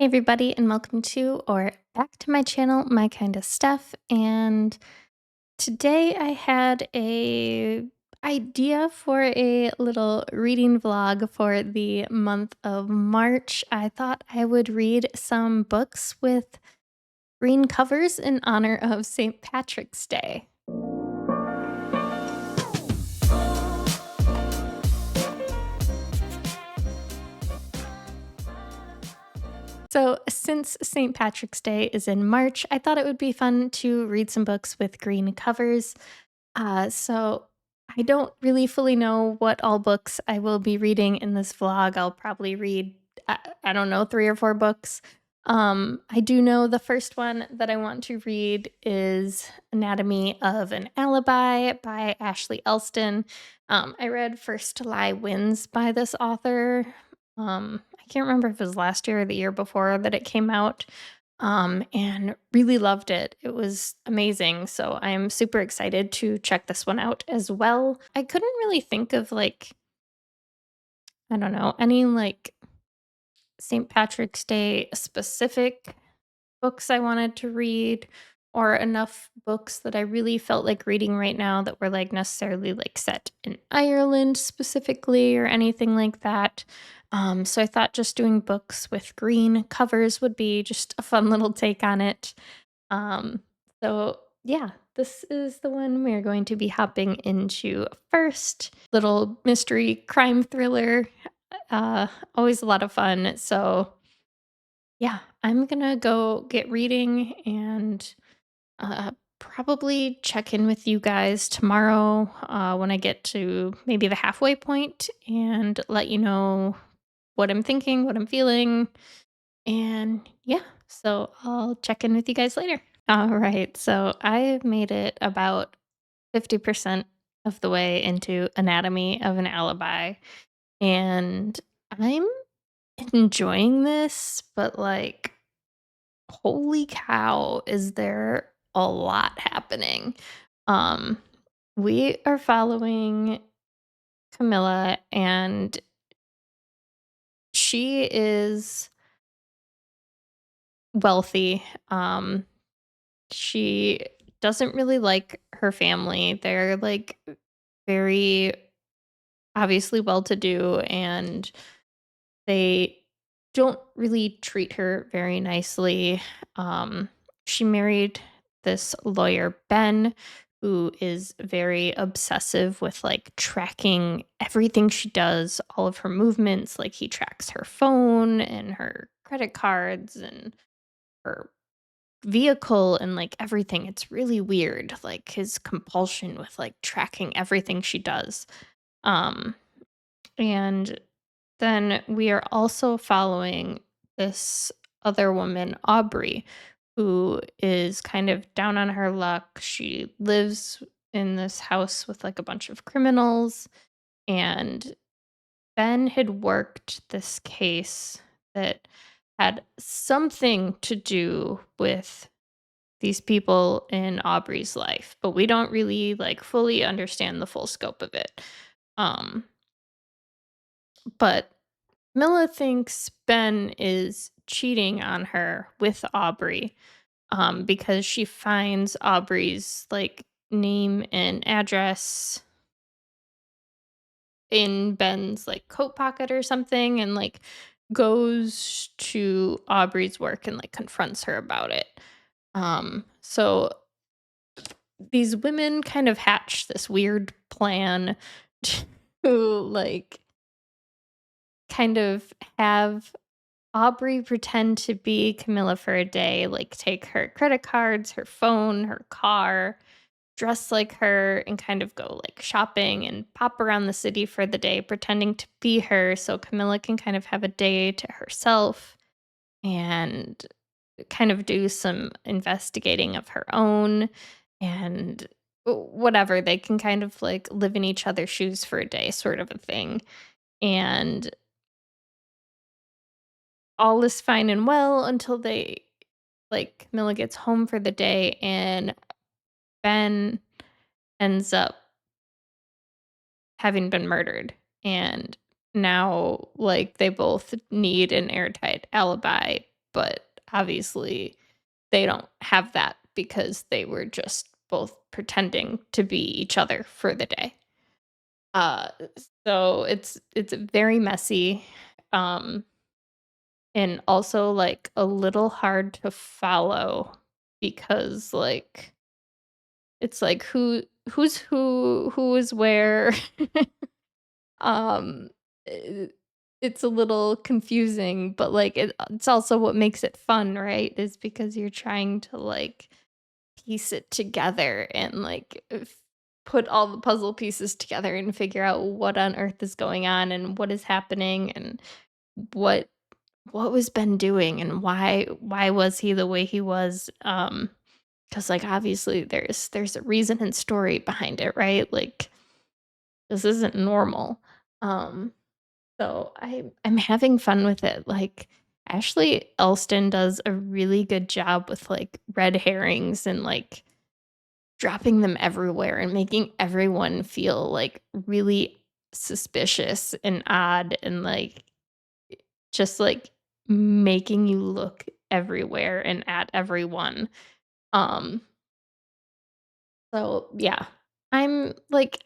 Hey everybody, and welcome to or back to my channel, My Kind of Stuff. And today I had a idea for a little reading vlog for the month of March. I thought I would read some books with green covers in honor of St. Patrick's Day. So, since St. Patrick's Day is in March, I thought it would be fun to read some books with green covers. So I don't really fully know what all books I will be reading in this vlog. I'll probably read, I don't know, three or four books. I do know the first one that I want to read is Anatomy of an Alibi by Ashley Elston. I read First to Lie Wins by this author. I can't remember if it was last year or the year before that it came out, and really loved it. It was amazing. So I'm super excited to check this one out as well. I couldn't really think of I don't know, any St. Patrick's Day specific books I wanted to read or enough books that I really felt like reading right now that were necessarily set in Ireland specifically or anything like that. So I thought just doing books with green covers would be just a fun little take on it. Um, so yeah, this is the one we're going to be hopping into first. Little mystery crime thriller. Always a lot of fun. So yeah, I'm gonna go get reading and probably check in with you guys tomorrow when I get to maybe the halfway point and let you know what I'm thinking, what I'm feeling. And yeah, so I'll check in with you guys later. All right. So I made it about 50% of the way into Anatomy of an Alibi. And I'm enjoying this, but holy cow, is there a lot happening. Um, we are following Camilla, and she is wealthy. She doesn't really like her family. They're very obviously well to do, and they don't really treat her very nicely. She married this lawyer, Ben, who is very obsessive with tracking everything she does, all of her movements. Like he tracks her phone and her credit cards and her vehicle and everything. It's really weird, like his compulsion with tracking everything she does. Um, and then we are also following this other woman, Aubrey, who is kind of down on her luck. She lives in this house with a bunch of criminals, and Ben had worked this case that had something to do with these people in Aubrey's life, but we don't really fully understand the full scope of it. Um, but Mila thinks Ben is cheating on her with Aubrey, because she finds Aubrey's name and address in Ben's coat pocket or something, and goes to Aubrey's work and confronts her about it. So these women kind of hatch this weird plan to kind of have Aubrey pretend to be Camilla for a day, take her credit cards, her phone, her car, dress like her, and kind of go shopping and pop around the city for the day, pretending to be her so Camilla can kind of have a day to herself and kind of do some investigating of her own and whatever. They can kind of live in each other's shoes for a day, sort of a thing. And all is fine and well until Camilla gets home for the day, and Ben ends up having been murdered. And now, they both need an airtight alibi but obviously they don't have that because they were just both pretending to be each other for the day. Uh, so it's very messy, um, and also, like, a little hard to follow because, like, it's like who's who is where. Um, eh, it's a little confusing, but, like, it's also what makes it fun, right? Is because you're trying to, like, piece it together and, like, put all the puzzle pieces together and figure out what on earth is going on and what is happening and what what was Ben doing and why was he the way he was, because like, obviously, there's a reason and story behind it, right? Like, this isn't normal. Um, so I'm having fun with it, like, Ashley Elston does a really good job with, like, red herrings and, like, dropping them everywhere and making everyone feel, like, really suspicious and odd and, like, just, like, making you look everywhere and at everyone. Um, so, yeah. I'm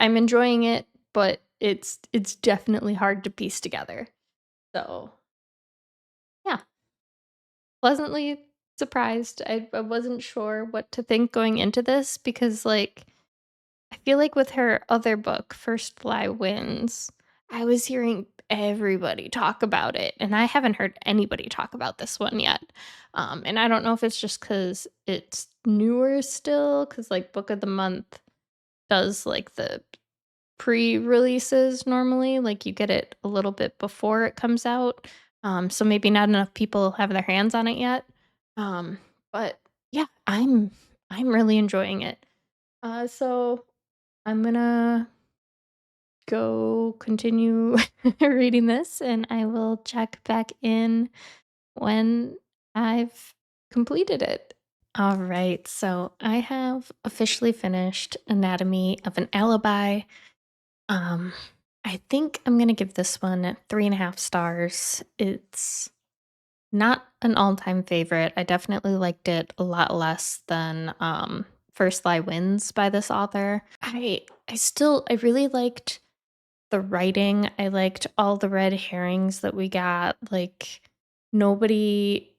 enjoying it, but it's definitely hard to piece together. So, yeah, pleasantly surprised. I wasn't sure what to think going into this because, like, I feel like with her other book, First Fly Wins, I was hearing everybody talk about it, and I haven't heard anybody talk about this one yet. And I don't know if it's just because it's newer still, because like Book of the Month does like the pre-releases normally, like you get it a little bit before it comes out. So maybe not enough people have their hands on it yet. Um, but yeah, I'm really enjoying it. So I'm gonna go continue reading this and I will check back in when I've completed it. All right, so I have officially finished Anatomy of an Alibi. Um, I think I'm gonna give this one 3.5 stars. It's not an all-time favorite. I definitely liked it a lot less than First Lie Wins by this author. I really liked the writing. I liked all the red herrings that we got. Like nobody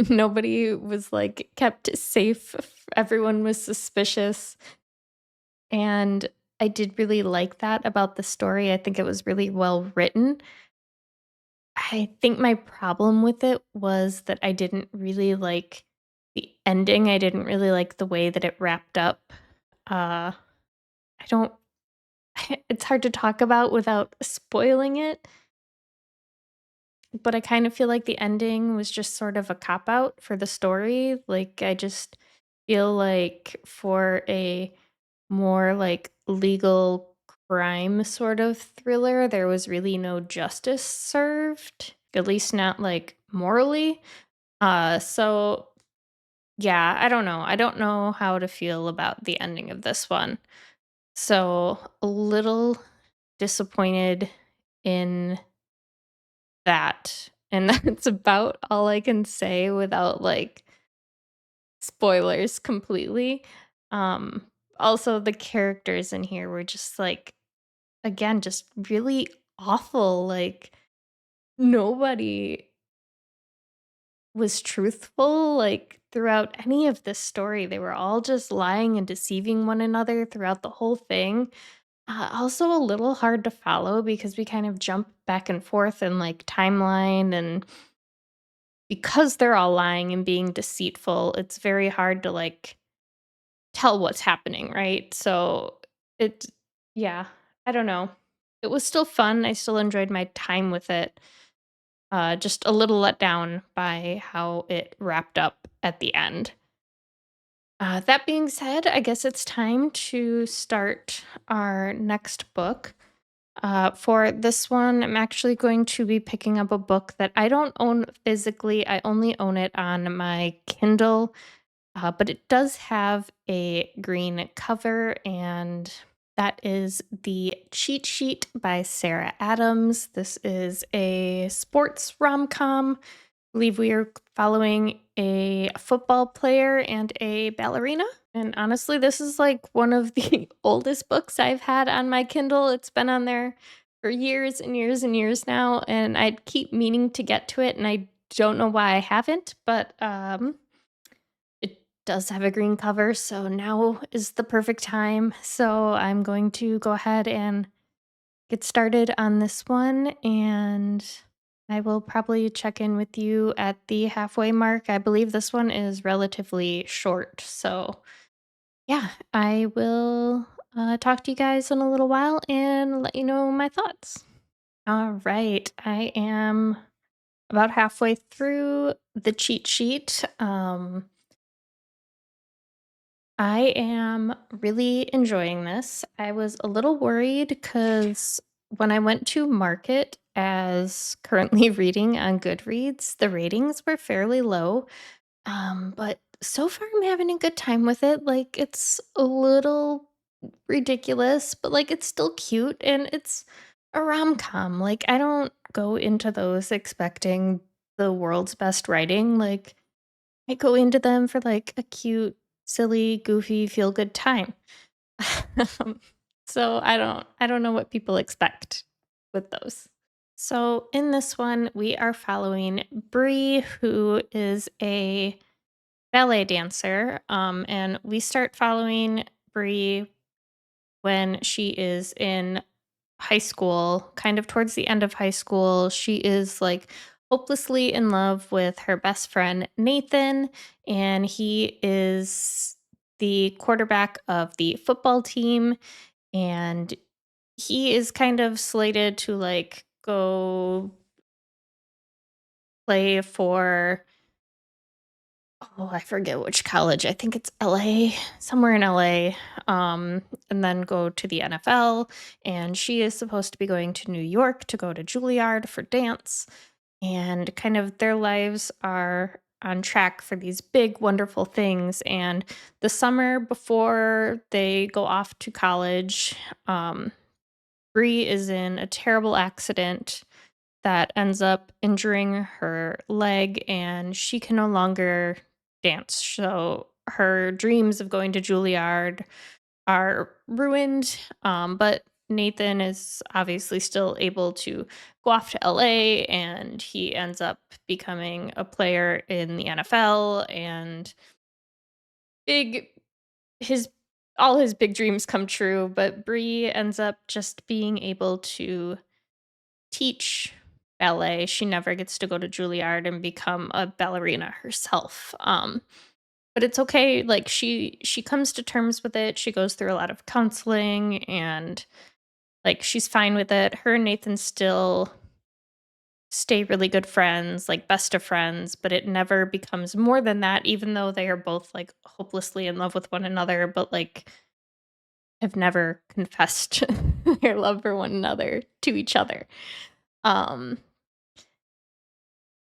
nobody was like kept safe. Everyone was suspicious and I did really like that about the story. I think it was really well written. I think my problem with it was that I didn't really like the ending. I didn't really like the way that it wrapped up. I don't it's hard to talk about without spoiling it, but I kind of feel like the ending was just sort of a cop out for the story. Like I just feel like for a more like legal crime sort of thriller, there was really no justice served, at least not like morally. So yeah, I don't know. I don't know how to feel about the ending of this one. So a little disappointed in that. And that's about all I can say without like spoilers completely. Um Also the characters in here were just like again just really awful. Like nobody was truthful like throughout any of this story. They were all just lying and deceiving one another throughout the whole thing. Also a little hard to follow because we kind of jump back and forth in like timeline and because they're all lying and being deceitful, it's very hard to like tell what's happening, right? So it yeah, I don't know. It was still fun. I still enjoyed my time with it. Just a little let down by how it wrapped up at the end. That being said, I guess it's time to start our next book. For this one, I'm actually going to be picking up a book that I don't own physically. I only own it on my Kindle, but it does have a green cover and That is The Cheat Sheet by Sarah Adams. This is a sports rom-com. Believe we are following a football player and a ballerina. And honestly, this is like one of the oldest books I've had on my Kindle. It's been on there for years and years and years now, and I keep meaning to get to it, and I don't know why I haven't, but it does have a green cover, so now is the perfect time. So I'm going to go ahead and get started on this one, and I will probably check in with you at the halfway mark. I believe this one is relatively short. So, yeah, I will talk to you guys in a little while and let you know my thoughts. All right. I am about halfway through the cheat sheet. I am really enjoying this. I was a little worried because when I went to market as currently reading on Goodreads, the ratings were fairly low. But so far I'm having a good time with it. Like it's a little ridiculous, but like it's still cute and it's a rom-com. Like I don't go into those expecting the world's best writing. Like I go into them for like a cute, silly, goofy, feel good time. Um, so I don't know what people expect with those. So in this one, we are following Bree, who is a ballet dancer. And we start following Bree when she is in high school, kind of towards the end of high school. She is like hopelessly in love with her best friend, Nathan, and he is the quarterback of the football team. And he is kind of slated to like go play for, oh, I forget which college. I think it's LA, somewhere in LA, and then go to the NFL. And she is supposed to be going to New York to go to Juilliard for dance. And kind of their lives are on track for these big, wonderful things. And the summer before they go off to college, um, Bree is in a terrible accident that ends up injuring her leg and she can no longer dance. So her dreams of going to Juilliard are ruined. But Nathan is obviously still able to go off to LA and he ends up becoming a player in the NFL and big his all his big dreams come true, but Bree ends up just being able to teach ballet. She never gets to go to Juilliard and become a ballerina herself. But it's okay. Like she comes to terms with it. She goes through a lot of counseling and like she's fine with it. Her and Nathan still stay really good friends, like best of friends, but it never becomes more than that, even though they are both like hopelessly in love with one another, but like have never confessed their love for one another to each other. Um,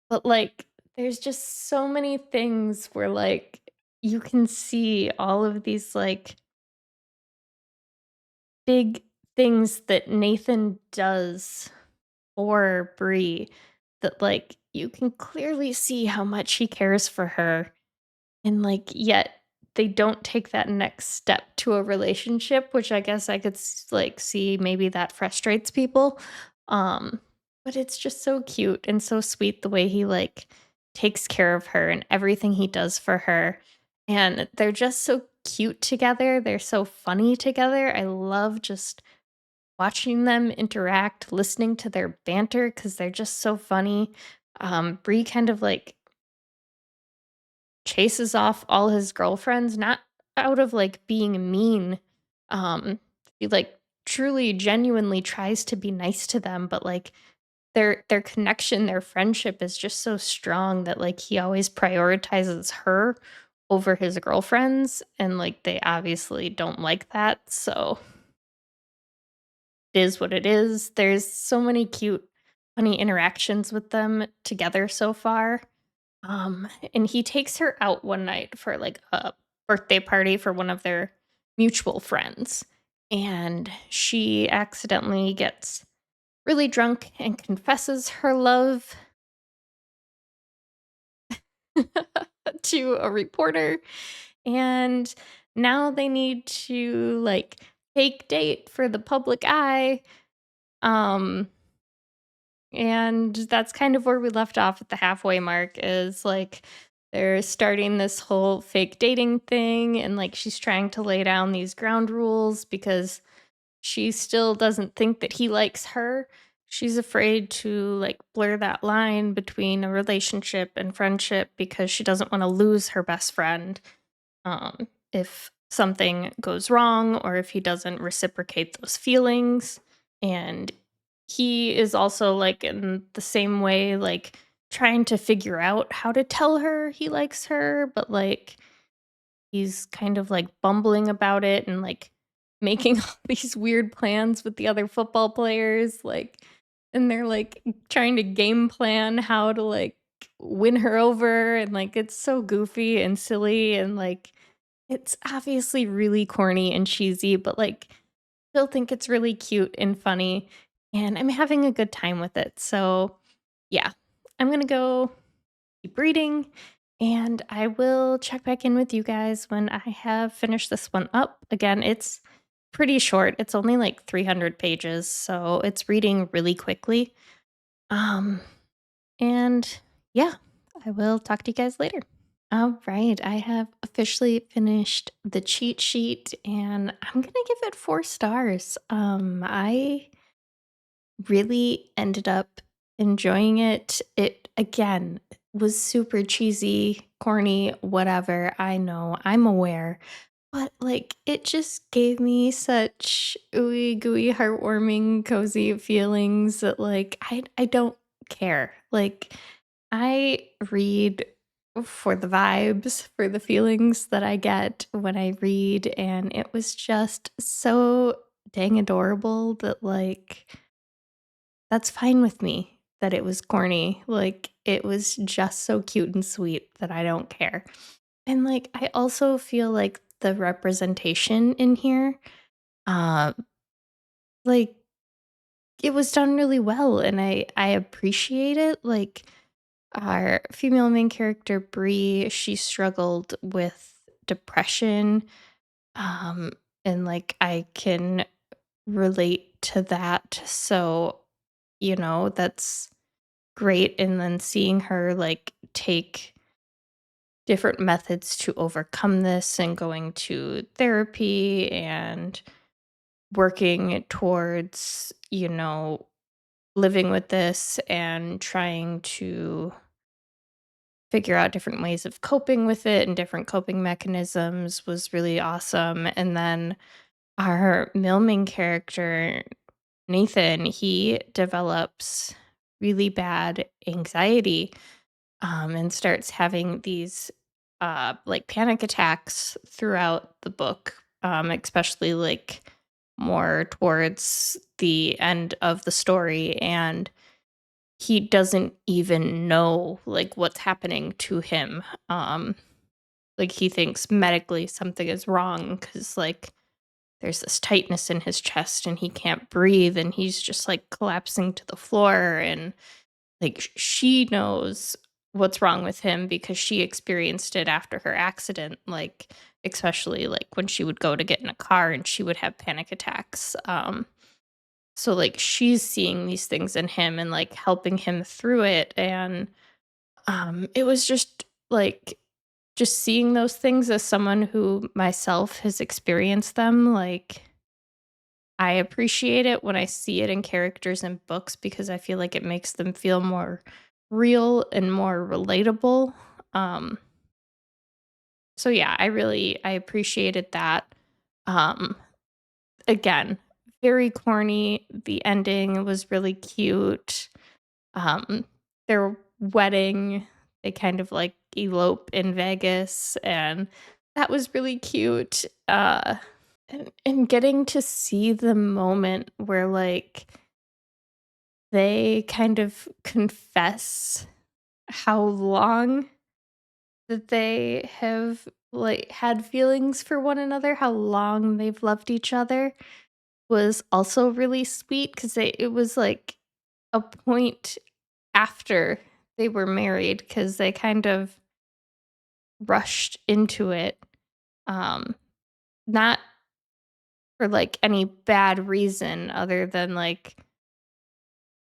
But, like, there's just so many things where, like, you can see all of these, like, big things that Nathan does for Bree that, like, you can clearly see how much he cares for her, and, like, yet they don't take that next step to a relationship, which I guess I could like, see maybe that frustrates people. Um, but it's just so cute and so sweet the way he, like, takes care of her and everything he does for her, and they're just so cute together, they're so funny together. I love just watching them interact, listening to their banter because 'cause they're just so funny. Bree kind of, like, chases off all his girlfriends, not out of, like, being mean, he, like, truly genuinely tries to be nice to them, but, like, their connection, their friendship is just so strong that, like, he always prioritizes her over his girlfriends, and, like, they obviously don't like that, so it is what it is. There's so many cute, funny interactions with them together so far. And he takes her out one night for like a birthday party for one of their mutual friends. and she accidentally gets really drunk and confesses her love to a reporter, and now they need to, like, fake date for the public eye, um, and that's kind of where we left off at the halfway mark is, like, they're starting this whole fake dating thing, and, like, she's trying to lay down these ground rules because she still doesn't think that he likes her. She's afraid to, like, blur that line between a relationship and friendship because she doesn't wanna lose her best friend, if something goes wrong or if he doesn't reciprocate those feelings. And he is also, like, in the same way, like, trying to figure out how to tell her he likes her, but, like, he's kind of, like, bumbling about it and, like, making all these weird plans with the other football players, like, and they're, like, trying to game plan how to, like, win her over, and, like, it's so goofy and silly and, like, it's obviously really corny and cheesy, but, like, still think it's really cute and funny, and I'm having a good time with it, so, yeah. I'm gonna go keep reading, and I will check back in with you guys when I have finished this one up. Again, it's pretty short. It's only like 300 pages, so it's reading really quickly. Um, and yeah, I will talk to you guys later. All right, I have officially finished the cheat sheet and I'm gonna give it 4 stars. I really ended up enjoying it. It again was super cheesy, corny, whatever. I know, I'm aware. But like it just gave me such ooey gooey, heartwarming, cozy feelings that like I don't care. Like I read for the vibes, for the feelings that I get when I read, and it was just so dang adorable that like that's fine with me that it was corny, like, it was just so cute and sweet that I don't care. And, like, I also feel like the representation in here, uh, like, it was done really well, and I appreciate it, like, our female main character, Bree, she struggled with depression, um, and, like, I can relate to that, so, that's great, and then seeing her, like, take different methods to overcome this and going to therapy and working towards, living with this and trying to figure out different ways of coping with it and different coping mechanisms was really awesome, and then our male main character, Nathan, he develops really bad anxiety and starts having these like panic attacks throughout the book, especially like more towards the end of the story, and he doesn't even know like what's happening to him. Like he thinks medically something is wrong because like there's this tightness in his chest and he can't breathe and he's just like collapsing to the floor, and like, she knows what's wrong with him because she experienced it after her accident, like, especially, like, when she would go to get in a car and she would have panic attacks, so, like, she's seeing these things in him and, like, helping him through it, and, it was just, like just seeing those things as someone who myself has experienced them, like I appreciate it when I see it in characters in books because I feel like it makes them feel more real and more relatable. Um, so yeah, I appreciated that. Um, Again, very corny. The ending was really cute. Um, their wedding, they kind of like elope in Vegas, and that was really cute. And getting to see the moment where like they kind of confess how long that they have, like, had feelings for one another, how long they've loved each other was also really sweet because it was, like, a point after they were married because they kind of rushed into it, um, not for, like, any bad reason other than, like,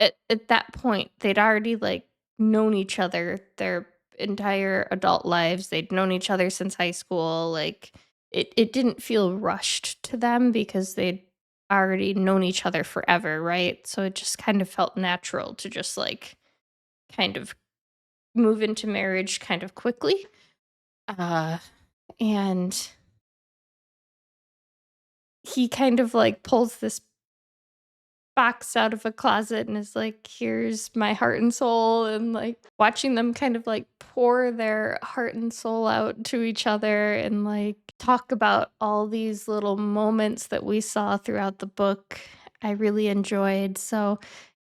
at that point, they'd already, like, known each other their entire adult lives. They'd known each other since high school, like, it didn't feel rushed to them because they'd already known each other forever, right? So it just kind of felt natural to just, like, kind of move into marriage kind of quickly, uh, and he kind of, like, pulls this box out of a closet and is like, "Here's my heart and soul," and, like, watching them kind of, like, pour their heart and soul out to each other and, like, talk about all these little moments that we saw throughout the book, I really enjoyed. So,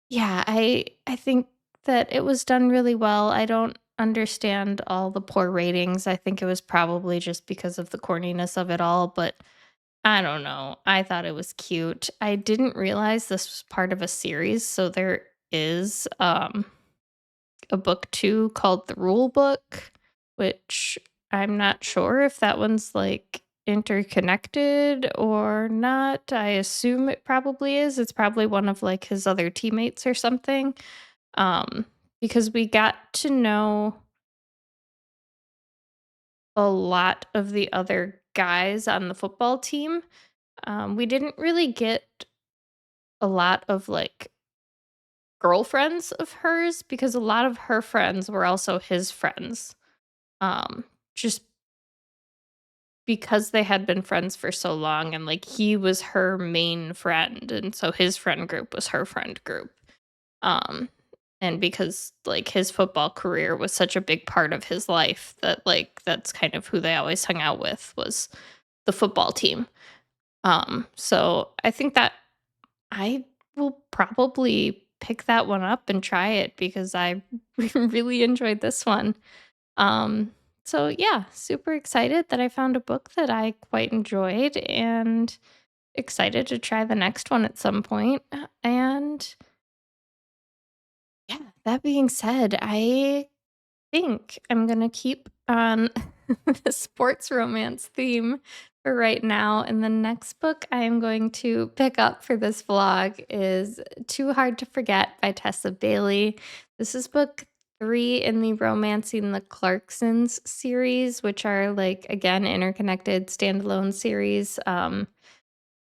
yeah, I think that it was done really well. I don't understand all the poor ratings. I think it was probably just because of the corniness of it all, but I don't know. I thought it was cute. I didn't realize this was part of a series, so there is a book 2 called The Rule Book, which I'm not sure if that one's like interconnected or not. I assume it probably is. It's probably one of like his other teammates or something. Um because we got to know a lot of the other guys on the football team. We didn't really get a lot of, like, girlfriends of hers because a lot of her friends were also his friends, just because they had been friends for so long and, like, he was her main friend, and so his friend group was her friend group, um, and because, like, his football career was such a big part of his life that, like, that's kind of who they always hung out with was the football team, so I think that I will probably pick that one up and try it because I really enjoyed this one. Um, so yeah, super excited that I found a book that I quite enjoyed and excited to try the next one at some point. And yeah, that being said, I think I'm gonna keep on the sports romance theme for right now. And the next book I am going to pick up for this vlog is Too Hard to Forget by Tessa Bailey. This is book 3 in the Romancing the Clarksons series, which are like again interconnected standalone series.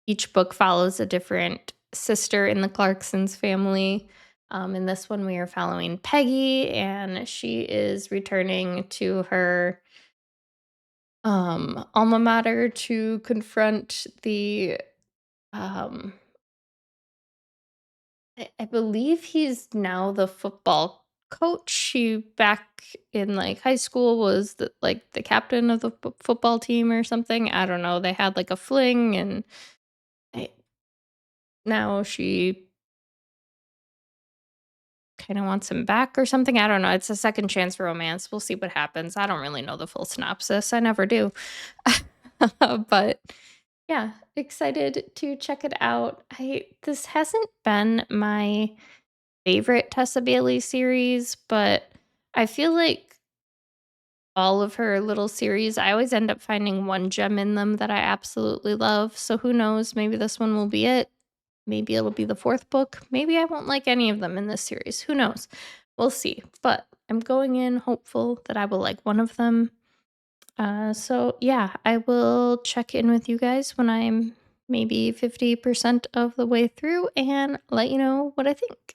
Each book follows a different sister in the Clarksons family. In this one, we are following Peggy, and she is returning to her alma mater to confront the. Um, I believe he's now the football coach. She back in like high school was like the captain of the football team or something. I don't know. They had like a fling, and I, now she kinda wants him back or something, I don't know, it's a second chance romance, we'll see what happens, I don't really know the full synopsis, I never do. But, yeah, excited to check it out. I This hasn't been my favorite Tessa Bailey series, but I feel like all of her little series, I always end up finding one gem in them that I absolutely love, so who knows, maybe this one will be it. Maybe it'll be the 4th book. Maybe I won't like any of them in this series. Who knows? We'll see. But I'm going in hopeful that I will like one of them. So yeah, I will check in with you guys when I'm maybe 50% of the way through and let you know what I think.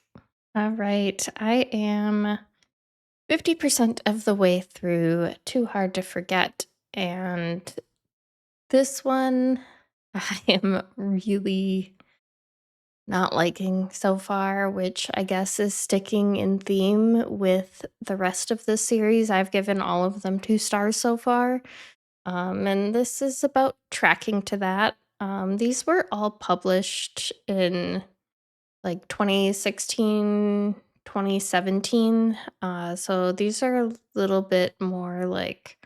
All right, I am 50% of the way through Too Hard to Forget. And this one I am really not liking so far, which I guess is sticking in theme with the rest of the series. I've given all of them 2 stars so far. And this is about tracking to that. These were all published in like 2016, 2017. So these are a little bit more like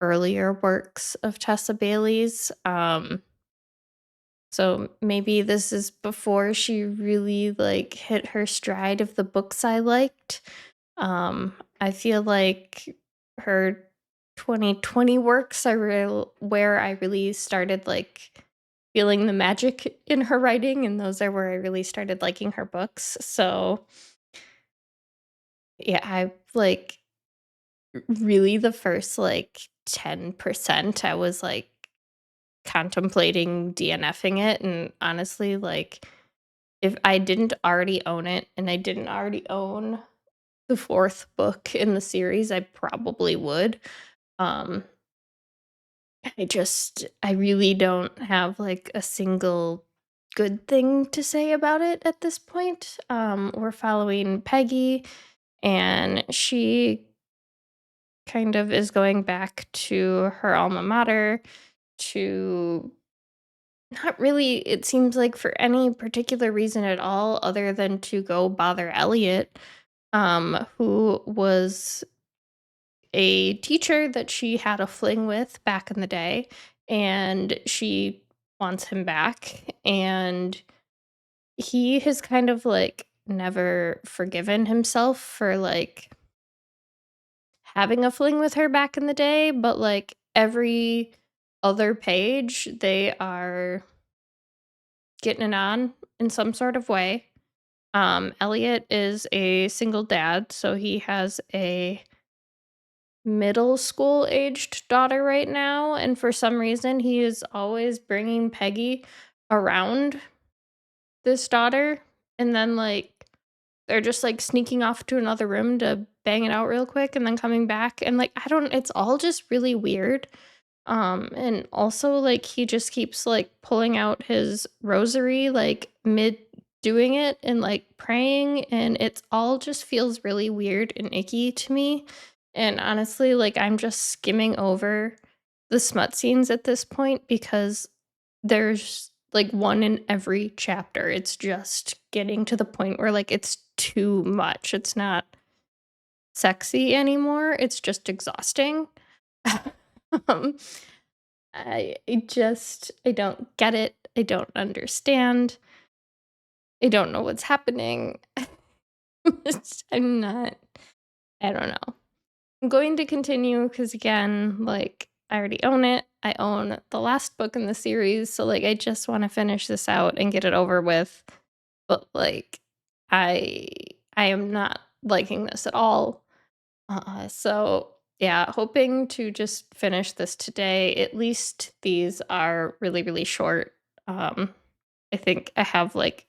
earlier works of Tessa Bailey's. So maybe this is before she really like hit her stride of the books I liked. I feel like her 2020 works where I really started like feeling the magic in her writing, and those are where I really started liking her books. So yeah, I like really the first like 10% I was like contemplating DNFing it, and honestly like if I didn't already own it and I didn't already own the 4th book in the series, I probably would. Um, I really don't have, like, a single good thing to say about it at this point. We're following Peggy, and she kind of is going back to her alma mater to not really, it seems like, for any particular reason at all other than to go bother Elliot, who was a teacher that she had a fling with back in the day, and she wants him back, and he has kind of, like, never forgiven himself for, like, having a fling with her back in the day, but, like, every other page, they are getting it on in some sort of way. Elliot is a single dad, so he has a middle school aged daughter right now, and for some reason, he is always bringing Peggy around this daughter, and then, like, they're just, like, sneaking off to another room to bang it out real quick and then coming back, and, like, I don't it's all just really weird. And also, like, he just keeps, like, pulling out his rosary, like, mid doing it and, like, praying, and it's all just feels really weird and icky to me. And honestly, like, I'm just skimming over the smut scenes at this point because there's, like, one in every chapter. It's just getting to the point where, like, it's too much. It's not sexy anymore, it's just exhausting. Um I don't get it. I don't understand. I don't know what's happening. I'm not I don't know. I'm going to continue because again, like I already own it. I own the last book in the series, so like I just want to finish this out and get it over with. But like I I am not liking this at all. So yeah, hoping to just finish this today. At least these are really, really short. Um, I think I have like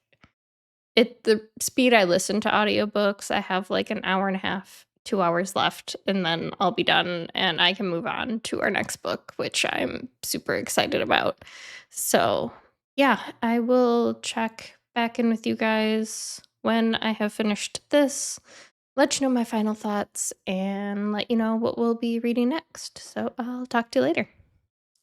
at the speed I listen to audiobooks, I have like an hour and a half, 2 hours left, and then I'll be done and I can move on to our next book, which I'm super excited about. So yeah, I will check back in with you guys when I have finished this, let you know my final thoughts, and let you know what we'll be reading next. So I'll talk to you later.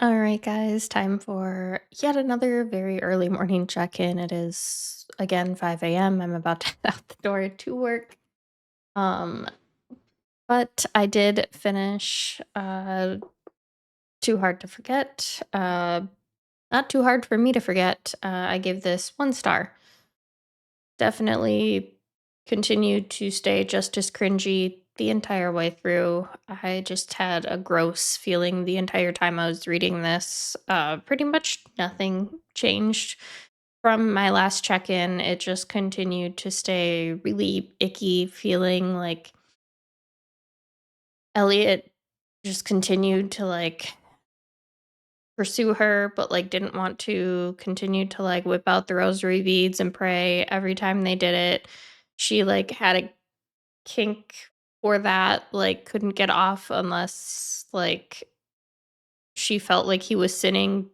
All right, guys, time for yet another very early morning check in. It is again 5 a.m. I'm about to head out the door to work. Um, but I did finish Too Hard to Forget. Not too hard for me to forget. I give this 1 star. Definitely continued to stay just as cringy the entire way through. I just had a gross feeling the entire time I was reading this. Pretty much nothing changed from my last check in. It just continued to stay really icky, feeling like Elliot just continued to like pursue her, but like didn't want to continue to like whip out the rosary beads and pray every time they did it. She like had a kink for that, like, couldn't get off unless, like, she felt like he was sinning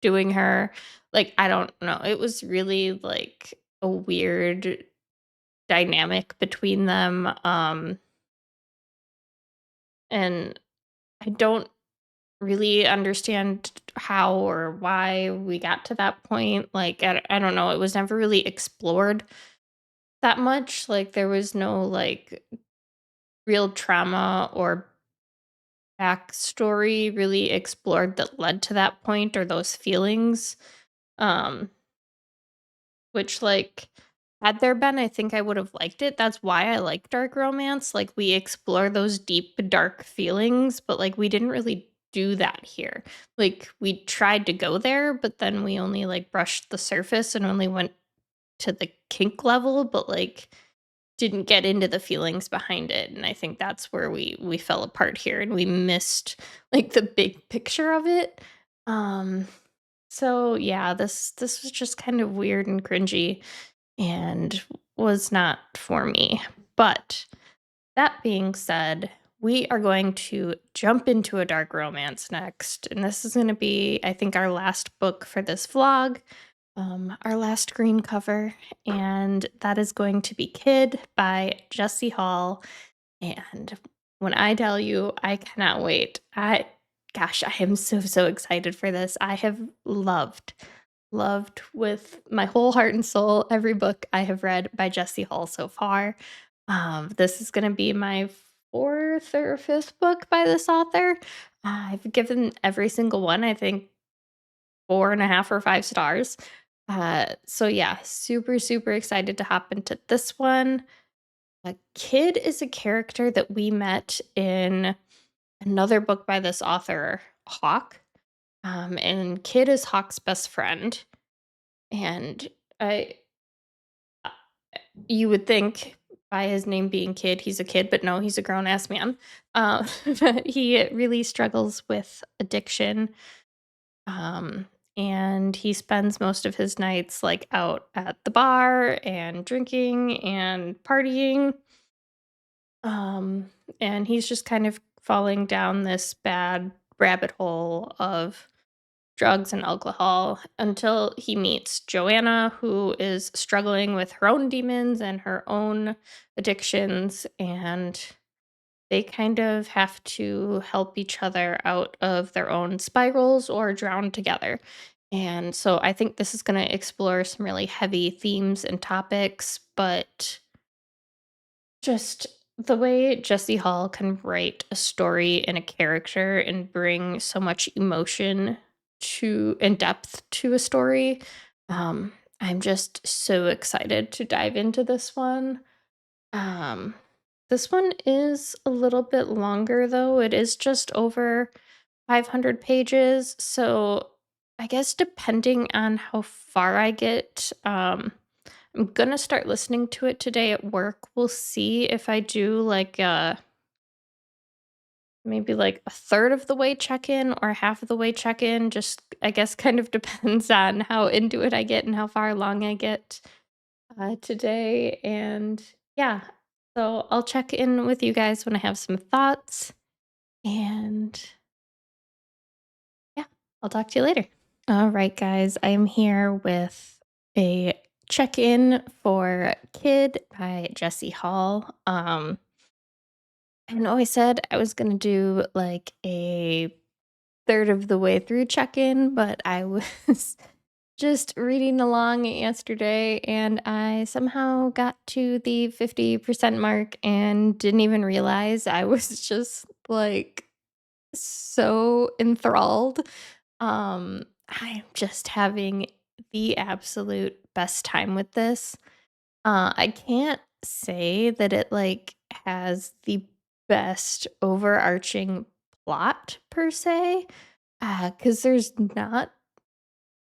doing her. Like, I don't know. It was really, like, a weird dynamic between them, and I don't really understand how or why we got to that point. Like, I don't know. It was never really explored that much. Like, there was no, like, real trauma or backstory really explored that led to that point or those feelings. Um, which, like, had there been, I think I would have liked it. That's why I like dark romance. Like, we explore those deep, dark feelings, but, like, we didn't really do that here. Like, we tried to go there, but then we only, like, brushed the surface and only went to the kink level, but, like, didn't get into the feelings behind it, and I think that's where we fell apart here, and we missed, like, the big picture of it. Um, so, yeah, this was just kind of weird and cringy and was not for me. But that being said, we are going to jump into a dark romance next, and this is gonna be, I think, our last book for this vlog, our last green cover, and that is going to be Kid by Jesse Hall. And when I tell you, I cannot wait. Gosh, I am so, so excited for this. I have loved with my whole heart and soul every book I have read by Jesse Hall so far. This is going to be my fourth or fifth book by this author. I've given every single one, I think, 4.5 or 5 stars. So yeah, super, super excited to hop into this one. A Kid is a character that we met in another book by this author, Hawk. And Kid is Hawk's best friend. And I uh, you would think by his name being Kid, he's a kid, but no, he's a grown ass man. He really struggles with addiction. Um, and he spends most of his nights like out at the bar and drinking and partying. Um, and he's just kind of falling down this bad rabbit hole of drugs and alcohol until he meets Joanna, who is struggling with her own demons and her own addictions. And they kind of have to help each other out of their own spirals or drown together. And so I think this is going to explore some really heavy themes and topics, but just the way Jesse Hall can write a story and a character and bring so much emotion to and depth to a story. I'm just so excited to dive into this one. Um, this one is a little bit longer though. It is just over 500 pages. So I guess depending on how far I get, I'm gonna start listening to it today at work. We'll see if I do like maybe like a third of the way check-in or half of the way check-in. Just I guess kind of depends on how into it I get and how far along I get today. And yeah, so I'll check in with you guys when I have some thoughts. And yeah, I'll talk to you later. All right, guys, I'm here with a check in for Kid by Jesse Hall. I know I said I was going to do like a third of the way through check in, but I was just reading along yesterday and I somehow got to the 50% mark and didn't even realize I was just like so enthralled. I'm just having the absolute best time with this. I can't say that it like has the best overarching plot per se, because there's not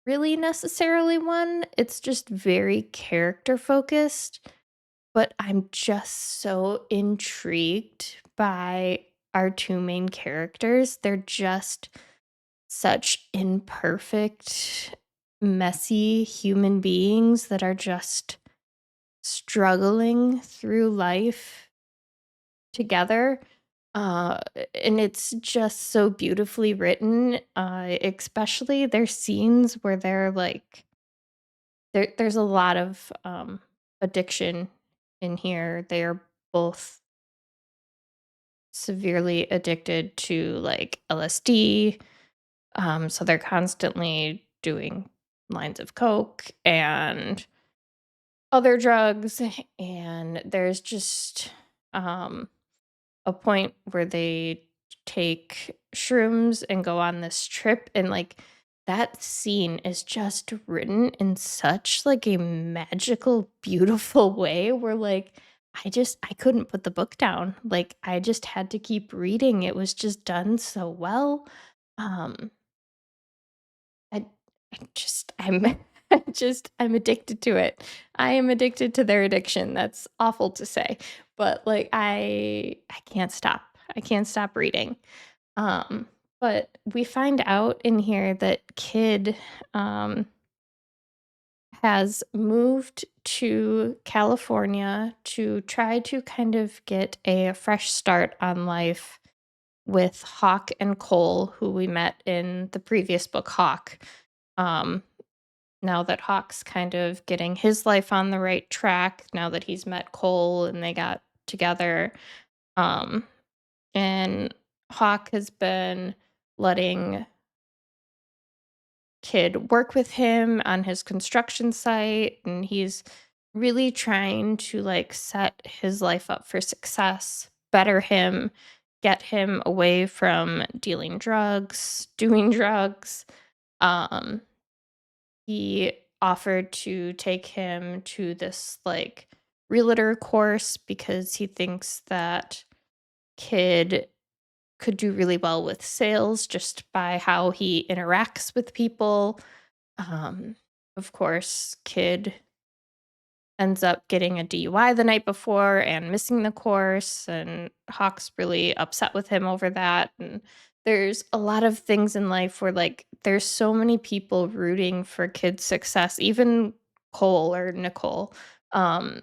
really necessarily one. It's just very character focused, but I'm just so intrigued by our two main characters. They're just such imperfect, messy human beings that are just struggling through life together. And it's just so beautifully written, especially their scenes where they're like, there's a lot of addiction in here. They are both severely addicted to like LSD. So they're constantly doing lines of coke and other drugs, and there's just um a point where they take shrooms and go on this trip, and like that scene is just written in such like a magical beautiful way where like I couldn't put the book down. Like I just had to keep reading. It was just done so well. um I I'm I'm addicted to it. I am addicted to their addiction. That's awful to say, but, like, I can't stop. I can't stop reading. Um, but we find out in here that Kid, um, has moved to California to try to kind of get a fresh start on life with Hawk and Cole, who we met in the previous book, Hawk. Um, Now that Hawk's kind of getting his life on the right track, now that he's met Cole and they got together, um, and Hawk has been letting Kid work with him on his construction site, and he's really trying to like set his life up for success, better him, get him away from dealing drugs, doing drugs. Um, He offered to take him to this, like, realtor course because he thinks that Kid could do really well with sales just by how he interacts with people. Um, of course, Kid ends up getting a DUI the night before and missing the course, and Hawk's really upset with him over that. And there's a lot of things in life where like there's so many people rooting for Kid's success, even Cole or Nicole, um,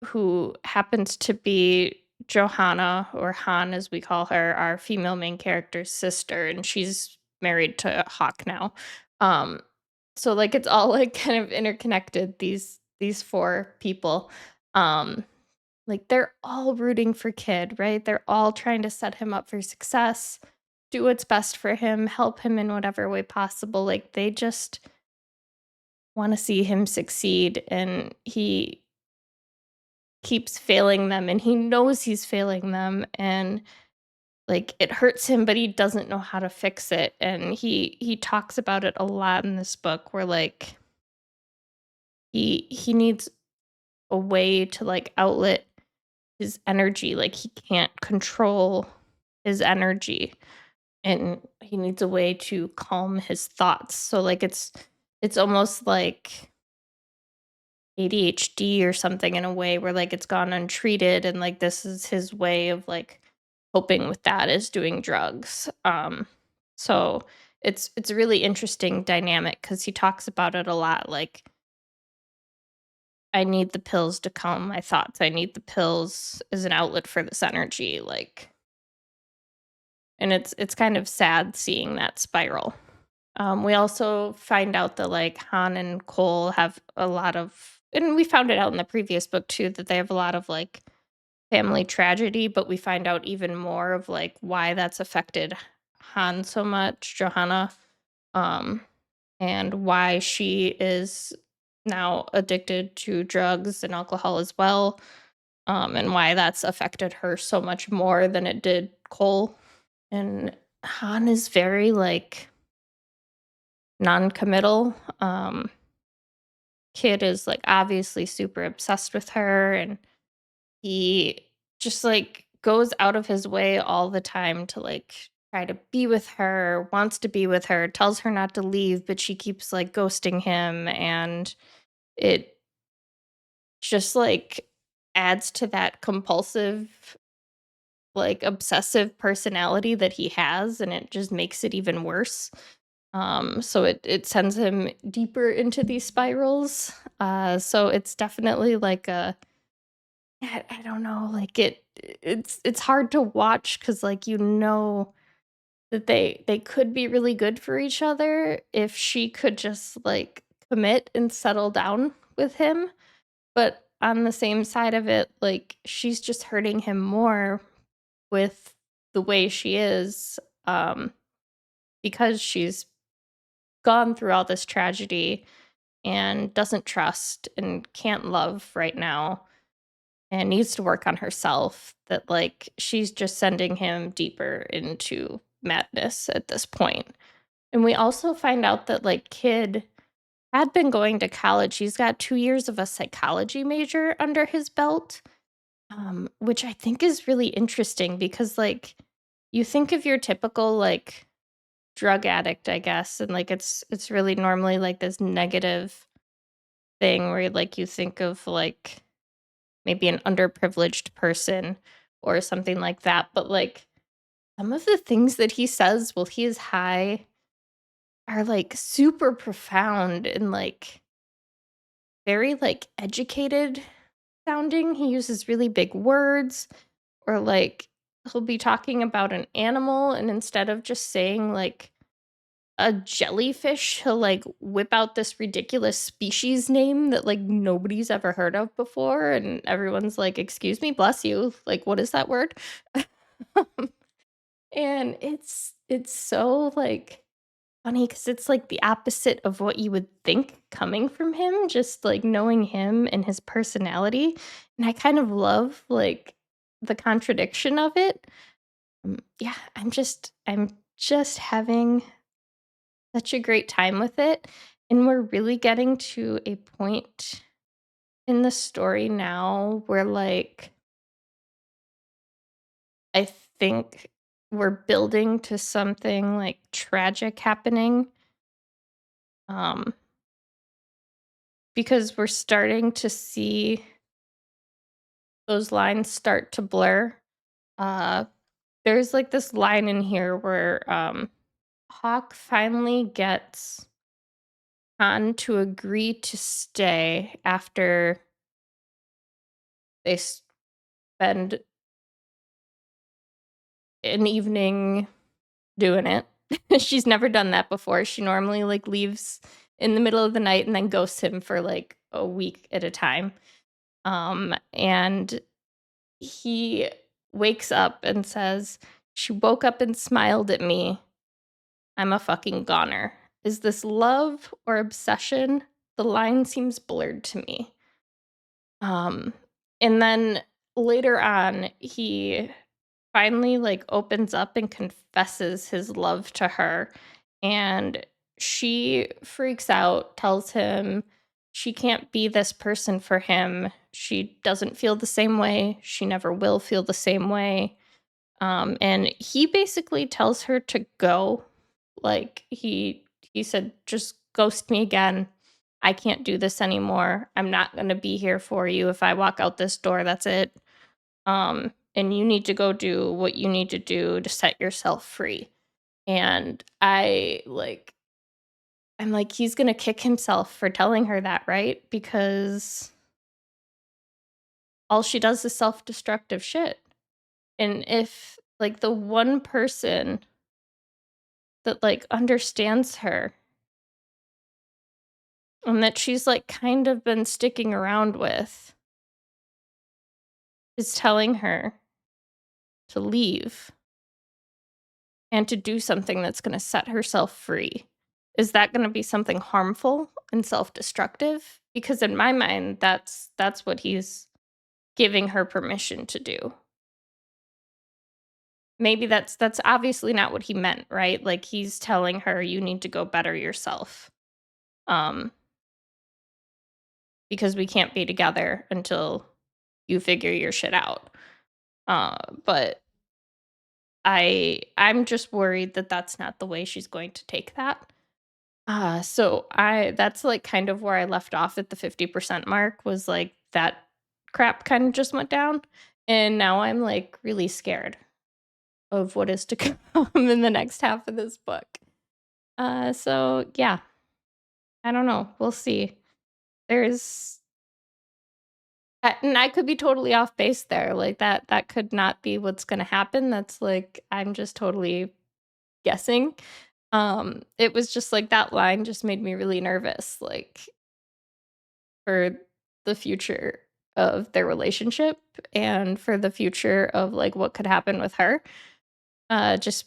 who happens to be Johanna, or Han as we call her, our female main character's sister, and she's married to Hawk now. Um, so like it's all like kind of interconnected, these four people. Um, like they're all rooting for Kid, right? They're all trying to set him up for success, do what's best for him, help him in whatever way possible. Like they just want to see him succeed, and he keeps failing them, and he knows he's failing them, and like it hurts him, but he doesn't know how to fix it. And he talks about it a lot in this book where like he needs a way to like outlet his energy. Like he can't control his energy, and he needs a way to calm his thoughts. So like it's almost like ADHD or something in a way where like it's gone untreated, and like this is his way of like coping with that is doing drugs. So it's a really interesting dynamic cuz he talks about it a lot like I need the pills to calm my thoughts. I need the pills as an outlet for this energy like, and it's kind of sad seeing that spiral. We also find out that like Han and Cole have a lot of, and we found it out in the previous book too, that they have a lot of like family tragedy, but we find out even more of like why that's affected Han so much, Johanna, um, and why she is now addicted to drugs and alcohol as well, and why that's affected her so much more than it did Cole. And Han is very like non-committal. Kid is like obviously super obsessed with her, and he just like goes out of his way all the time to like try to be with her, wants to be with her, tells her not to leave, but she keeps like ghosting him, and it just like adds to that compulsive like obsessive personality that he has, and it just makes it even worse. So it sends him deeper into these spirals. So it's definitely like a, I don't know, like it's hard to watch because like you know that they could be really good for each other if she could just like commit and settle down with him. But on the same side of it, like she's just hurting him more with the way she is, um, because she's gone through all this tragedy, and doesn't trust and can't love right now and needs to work on herself, that like she's just sending him deeper into madness at this point. And we also find out that like Kid had been going to college. He's got 2 years of a psychology major under his belt, which I think is really interesting because like you think of your typical like drug addict, I guess, and like it's really normally like this negative thing where like you think of like maybe an underprivileged person or something like that. But like some of the things that he says while he is high are like super profound and like very like educated sounding. He uses really big words, or like he'll be talking about an animal and instead of just saying like a jellyfish, he'll like whip out this ridiculous species name that like nobody's ever heard of before and everyone's like, "Excuse me, bless you. Like what is that word?" And it's so like funny because it's like the opposite of what you would think coming from him, just like knowing him and his personality. And I kind of love like the contradiction of it. Yeah, I'm just having such a great time with it. And we're really getting to a point in the story now where like I think we're building to something like tragic happening. Um because we're starting to see those lines start to blur. Uh, there's like this line in here where Hawk finally gets Han to agree to stay after they spend an evening doing it. She's never done that before. She normally like leaves in the middle of the night and then ghosts him for like a week at a time. And he wakes up and says, "She woke up and smiled at me. I'm a fucking goner." Is this love or obsession? The line seems blurred to me. Um, and then later on, he finally like opens up and confesses his love to her. And she freaks out, tells him she can't be this person for him. She doesn't feel the same way. She never will feel the same way. And he basically tells her to go. Like he said, just ghost me again. I can't do this anymore. I'm not gonna be here for you. If I walk out this door, that's it. And you need to go do what you need to do to set yourself free. And I'm like, he's gonna kick himself for telling her that, right? Because all she does is self-destructive shit. And if like the one person that like understands her and that she's like kind of been sticking around with is telling her to leave and to do something that's going to set herself free, is that going to be something harmful and self-destructive? Because in my mind, that's what he's giving her permission to do. Maybe that's obviously not what he meant, right? Like he's telling her you need to go better yourself. Um because we can't be together until you figure your shit out. But I'm just worried that that's not the way she's going to take that. So I that's like kind of where I left off at the 50% mark, was like that crap kind of just went down. And now I'm like really scared of what is to come in the next half of this book. So yeah, I don't know. We'll see. There's and I could be totally off base there. Like that could not be what's gonna happen. That's like I'm just totally guessing. It was just like that line just made me really nervous, like for the future of their relationship and for the future of like what could happen with her. Just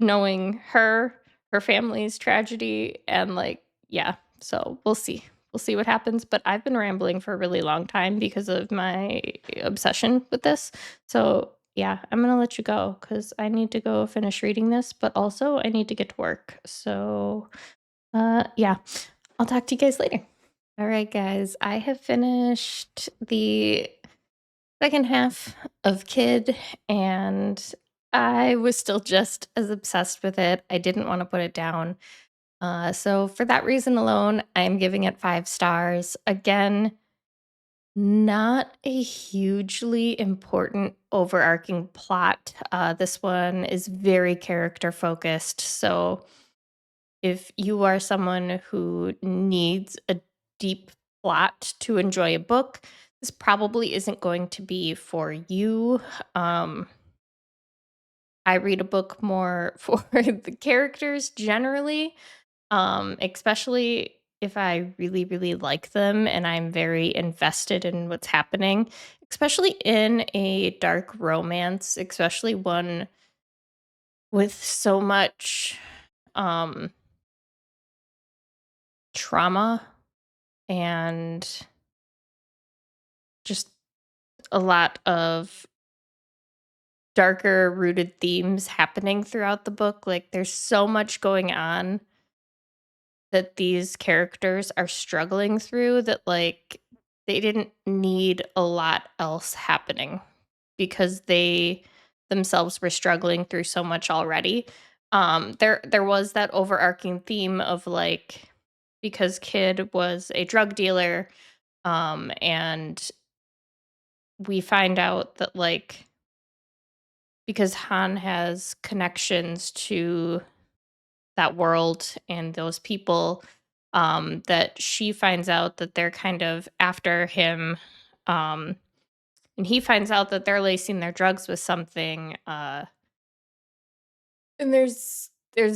knowing her family's tragedy and like yeah. So we'll see. We'll see what happens. But I've been rambling for a really long time because of my obsession with this. So yeah, I'm gonna let you go because I need to go finish reading this, but also I need to get to work. So yeah, I'll talk to you guys later. All right, guys, I have finished the second half of Kid, and I was still just as obsessed with it. I didn't want to put it down. So for that reason alone, I'm giving it 5 stars. Again, not a hugely important overarching plot. This one is very character focused. So if you are someone who needs a deep plot to enjoy a book, this probably isn't going to be for you. Um, I read a book more for the characters generally, especially if I really, really like them and I'm very invested in what's happening, especially in a dark romance, especially one with so much um, trauma and just a lot of darker rooted themes happening throughout the book. Like, there's so much going on that these characters are struggling through that, like, they didn't need a lot else happening because they themselves were struggling through so much already. There was that overarching theme of, like, because Kid was a drug dealer, and we find out that, like, because Han has connections to that world and those people, that she finds out that they're kind of after him, um, and he finds out that they're lacing their drugs with something, and there's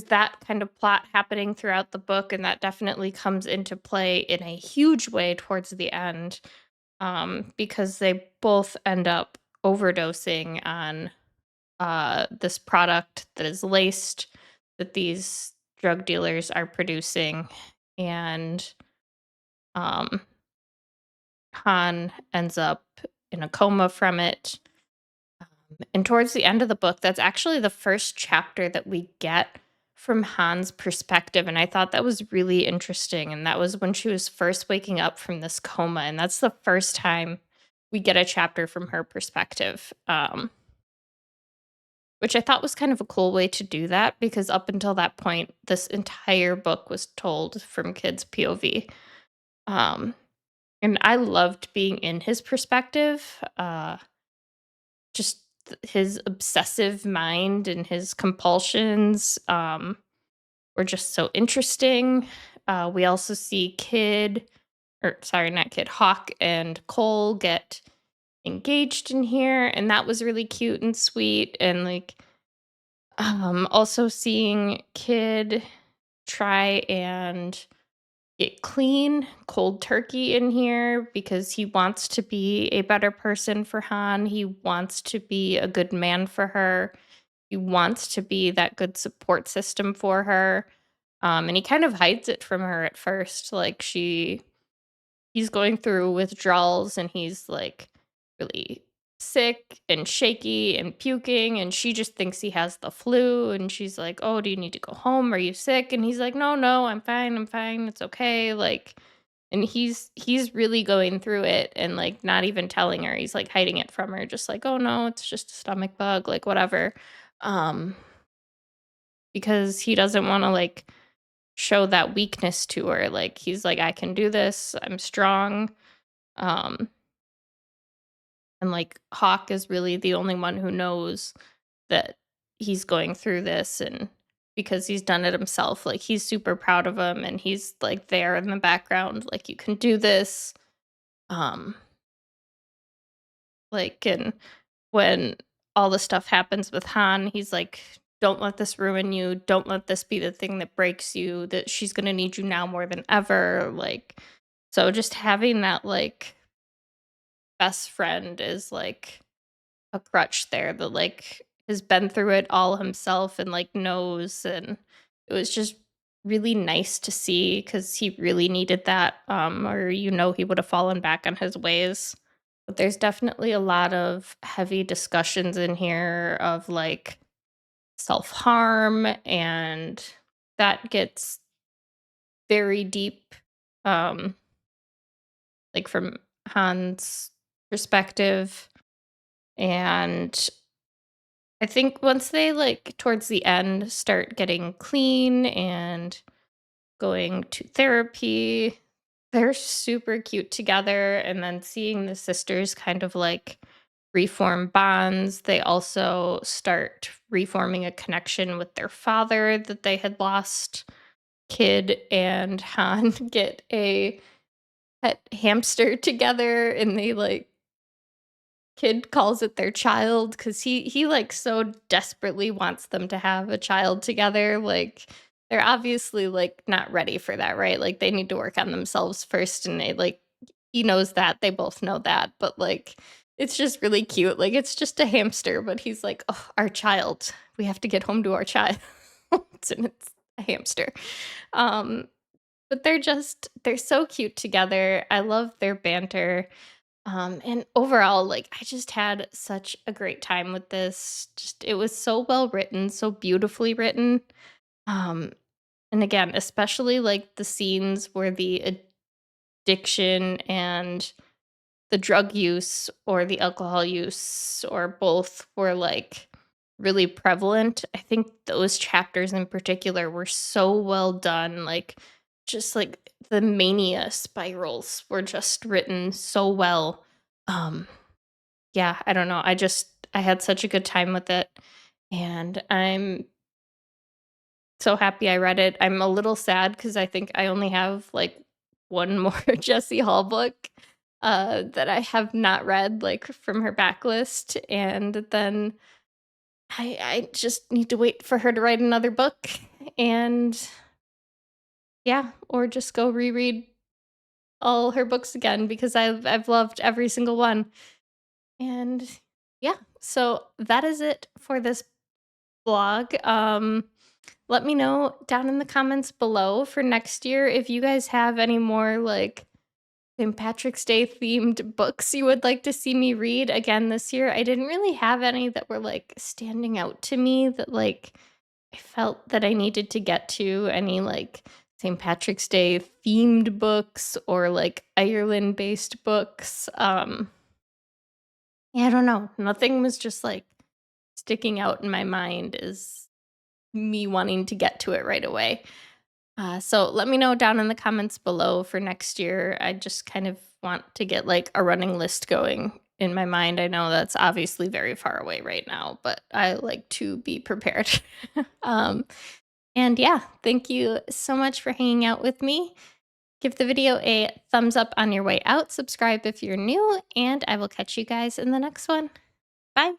that kind of plot happening throughout the book, and that definitely comes into play in a huge way towards the end, because they both end up overdosing on this product that is laced that these drug dealers are producing, and um, Han ends up in a coma from it. And towards the end of the book, that's actually the first chapter that we get from Han's perspective. And I thought that was really interesting. And that was when she was first waking up from this coma. And that's the first time we get a chapter from her perspective. Which I thought was kind of a cool way to do that because up until that point, this entire book was told from Kid's POV. Um, and I loved being in his perspective. Just his obsessive mind and his compulsions were just so interesting. We also see Kid, or sorry, not Kid, Hawk and Cole get engaged in here, and that was really cute and sweet. And like, also seeing Kid try and get clean, cold turkey in here because he wants to be a better person for Han. He wants to be a good man for her. He wants to be that good support system for her. And he kind of hides it from her at first. Like he's going through withdrawals and he's like really sick and shaky and puking and she just thinks he has the flu and she's like, "Oh, do you need to go home? Are you sick?" And he's like, "No, no, I'm fine. I'm fine. It's okay." Like, and he's really going through it and like not even telling her. He's like hiding it from her just like, "Oh no, it's just a stomach bug, like whatever." Um because he doesn't want to like show that weakness to her. Like he's like, "I can do this. I'm strong." Um And, like, Hawk is really the only one who knows that he's going through this, and because he's done it himself, like, he's super proud of him, and he's, like, there in the background, like, "You can do this." Um, and when all the stuff happens with Han, he's like, "Don't let this ruin you. Don't let this be the thing that breaks you, that she's gonna need you now more than ever." Like, so just having that, like, best friend is, like, a crutch there that, like, has been through it all himself and, like, knows, and it was just really nice to see because he really needed that, or he would have fallen back on his ways. But there's definitely a lot of heavy discussions in here of like self-harm, and that gets very deep, um, like from Han's perspective. And I think once they like towards the end start getting clean and going to therapy, they're super cute together. And then seeing the sisters kind of like reform bonds, they also start reforming a connection with their father that they had lost. Kid and Han get a pet hamster together, and they like Kid calls it their child because he, like, so desperately wants them to have a child together, like, they're obviously, like, not ready for that, right? Like, they need to work on themselves first, and he knows that, they both know that, but, like, it's just really cute, like, it's just a hamster, but he's like, "Oh, our child. We have to get home to our child." And it's a hamster. Um, but they're so cute together, I love their banter. And overall, like, I just had such a great time with this. Just it was so well written, so beautifully written. Um, and again, especially like the scenes where the addiction and the drug use or the alcohol use or both were like really prevalent. I think those chapters in particular were so well done. Like, just like the mania spirals were just written so well. Um, yeah, I don't know. I had such a good time with it, and I'm so happy I read it. I'm a little sad because I think I only have, like, one more Jessie Hall book, that I have not read, like, from her backlist, and then I just need to wait for her to write another book, and yeah, or just go reread all her books again because I've loved every single one. And yeah, so that is it for this blog. Let me know down in the comments below for next year if you guys have any more like St. Patrick's Day themed books you would like to see me read again this year. I didn't really have any that were like standing out to me that like I felt that I needed to get to any like St. Patrick's Day themed books or like Ireland based books. Yeah, I don't know. Nothing was just like sticking out in my mind as me wanting to get to it right away. So let me know down in the comments below for next year. I just kind of want to get like a running list going in my mind. I know that's obviously very far away right now, but I like to be prepared. um, and yeah, thank you so much for hanging out with me. Give the video a thumbs up on your way out, subscribe if you're new, and I will catch you guys in the next one. Bye.